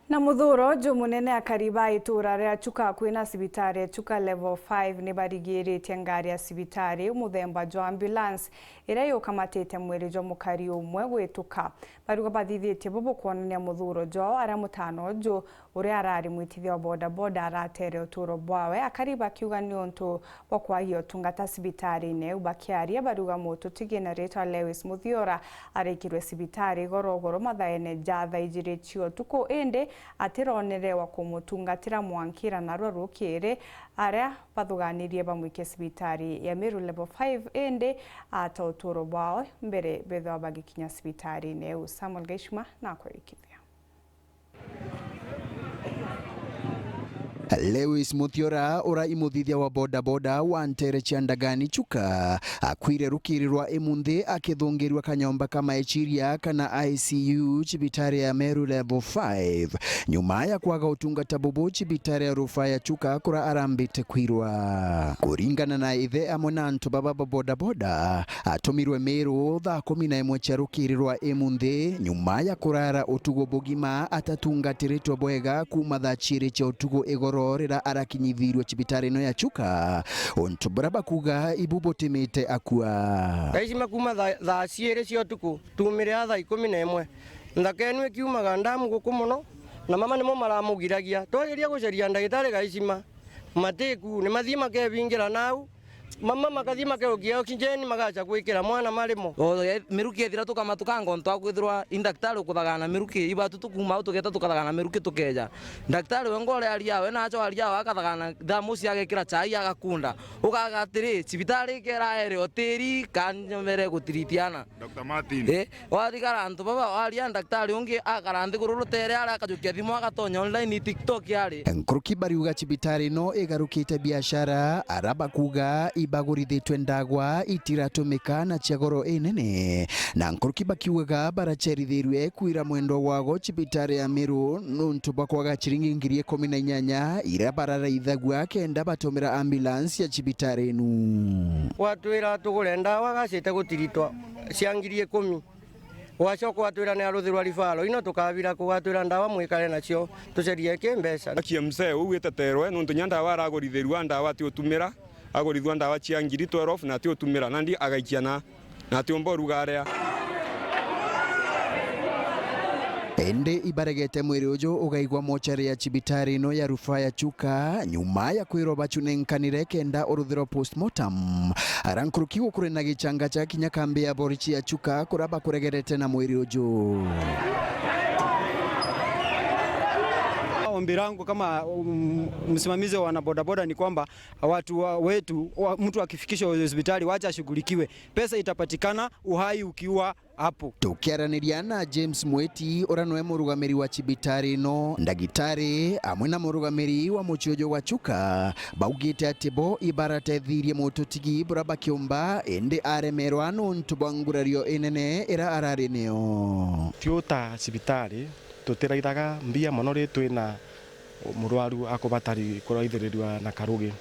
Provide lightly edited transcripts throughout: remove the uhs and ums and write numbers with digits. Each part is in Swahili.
Na muthuro jumunene akariba itura ria Chuka kwina sibitari Chuka level 5 ni barigiritie ngari ya sibitari muthemba jo ambulance ira yukamatite mwiri jo mukari umwe gwituka baruga bathithitie bobo kuonania muthuro jo ara mutano jo uria arari mwitithio boda boda aratere uturo bwawe akariba kiuga ni untu wa kwahio tungata sibitari ne ubakiaria baruga moto tigina reta Lewis Muthiora arikirwe sibitari gorogoro mathaene jatha ijiritio tuko ende atironerewa kumutungatira mwankira narwa rukire aria bathuganirie bamwike sibitari ya Meru level 5 ende ata uturo bwao mbere betho bagikinya sibitari ne Samuel Geshima na kwerikithia. Lewis Muthiora ora imuthithia wa boda boda wa Ntere Chiandagani Chuka akwire rukirirwa emunthi akithungirwa kanyomba kama echiria kana ICU chibitari ya Meru level 5 nyuma ya kwaga utungata bobo chibitari ya rufaa ya Chuka kura arambite kwirwa kuringana na ithe amwe na antu baba boda boda atumirwe Meru thaa 11 cia rukirirwa emunthi nyuma ya kurara utugo bogima atatungatiritwo bwega kuma thaa 2 cia utugo igoro rira arakinyithirwe chibitari no ya Chuka onto baraba kuga ibubotemete akua kaisima kuma thaa 2 cia utuku tumire thaa 11 ndakenwe kiumaga ndamu guku muno na mama nimo maramugiragia twageria guceria ndagitari kaisima mateku ni mathii makebingira nau mama makathii makeogia oxygen magacha gwikira mwana marimo miruki ethira tukamatuka ngonto akwithirwa indaktari ukuthagana miruki ibatu tukuma tugeta tukathagana miruki tukeja daktari wengore aria we nacho aria akathagana thamu cia gekira chai agakunda ugagatiri cibitari kera ere oteri kanjomere gutiritiana Dr. Martin wathigara antu baba aria daktari ungi akaranthi gururutere ara akajukia thimu agatonya online TikTok yari nkuruki bariuga cibitari no igarukite biashara araba kuga ibagurithitwe ndagwa itiratumika na ciagoro inene na nkuruki bakiugaga baracherithirwe kwira mwendo wago cibitari ya Meru nuntu bakwaga chiringi ngiri 18 ira bararaithagua kenda batumira ambulance ya cibitari nu watwira tugure ndawa gacite gutiritwa cia ngiri 10 wacoko watwira ni aruthirwa rifalo ino tukabira kugatwira ndawa mwikare nacio tucerie kimbeca akia mzee uwite terwe nuntu nyandawa aragorithirwa ndawa ti utumira agorithwa ndawa cia ngiri 12 na ti utumira nandi agaikiana na ti omboruga aria ende ibaregete mwiri ujo ugaigwa mochari ya cibitari no ya rufaa ya Chuka nyuma ya kwirwo bachunenkanire kenda uruthiro postmortem arankuruki gukure na gichanga cha kinya kambi ya borichi ya Chuka kuraba kuregerete na mwiri ujo. Ombi langu kama msimamizi wa wanabodaboda ni kwamba watu wetu mtu akifikishwa hospitali wacha ashughulikiwe, pesa itapatikana uhai ukiwa hapo. Tukiaraniria na James Mweti uranwe murugamiri wa cibitari no ndagitari amwe na murugamiri wa muchiojo wa Chuka baugite atibo ibaratethirie mututigi buraba kiumba ende aremerwa nuntu bwangurario inene ira arari neo tiuta cibitari tutiraithaga mbia mono ri twina murwaru akubatari kuraithiriwa na karugi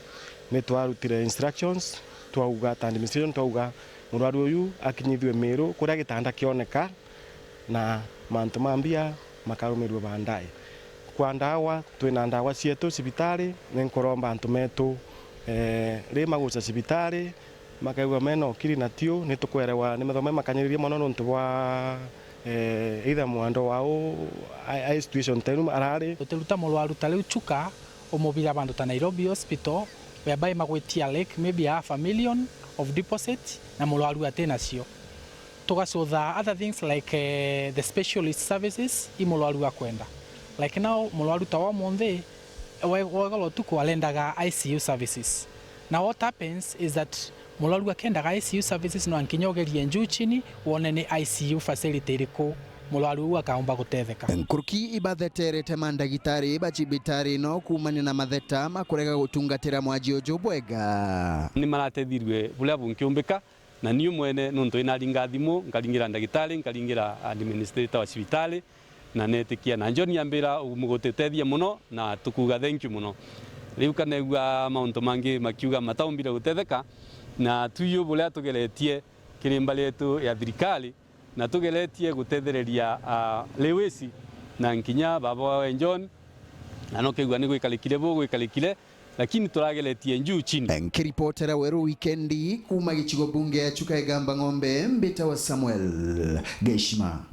ni twarutire instructions twauga ta administration twauga murwaru uyu akinyithwe Meru kuria gitanda kioneka na mantu mambia makarumirwe bandai kwa ndawa twina ndawa cietu cibitari ni nkoromba antu metu ri maguca cibitari makaiwa meno kiri natio ni tukwerewa ni mathome makanyiririe mono nuntu bwa either mwando wao I situation tenu arari utiruta mulwaru tariu Chuka umubira bandu ta Nairobi hospital whereby magwetia like maybe $500,000 of deposit na mulwaru atenacio tugasotha other things like the specialist services imulwaru akwenda like now mulwaru tawa monthe wagalo tuko alendaga ICU services. Now what happens is that mulwaru akendaga ICU services no ankinyogerie njuu chini wone ni ICU facility iriko mulwaru akaomba gutetheka. Nkuruki ibatheterete mandagitari bacibitari no kumania na matheta makurega gutungatira mwajiojo bwega ni maratethirwe buria bunkiumbika na niu mwene nuntu ina ringa thimu ngaringira ndagitari ngaringira administrator wa cibitari na netikia na njoni ambira umugutethia muno na tukuga thank you muno riu kanegua mauntu mangi makiuga mataumbire gutetheka na tuyo buria tugeretie kirimba letu ya thirikari na tugeretie gutethereria Lewis na nkinya baba wawe John anokegwa ni gwikalikire lakini turageletie njuu chini. Nkiripotera Weru Wikendi kuma gicigo bunge ya Chuka Egamba Ng'ombe Mbita wa Samuel Geshima.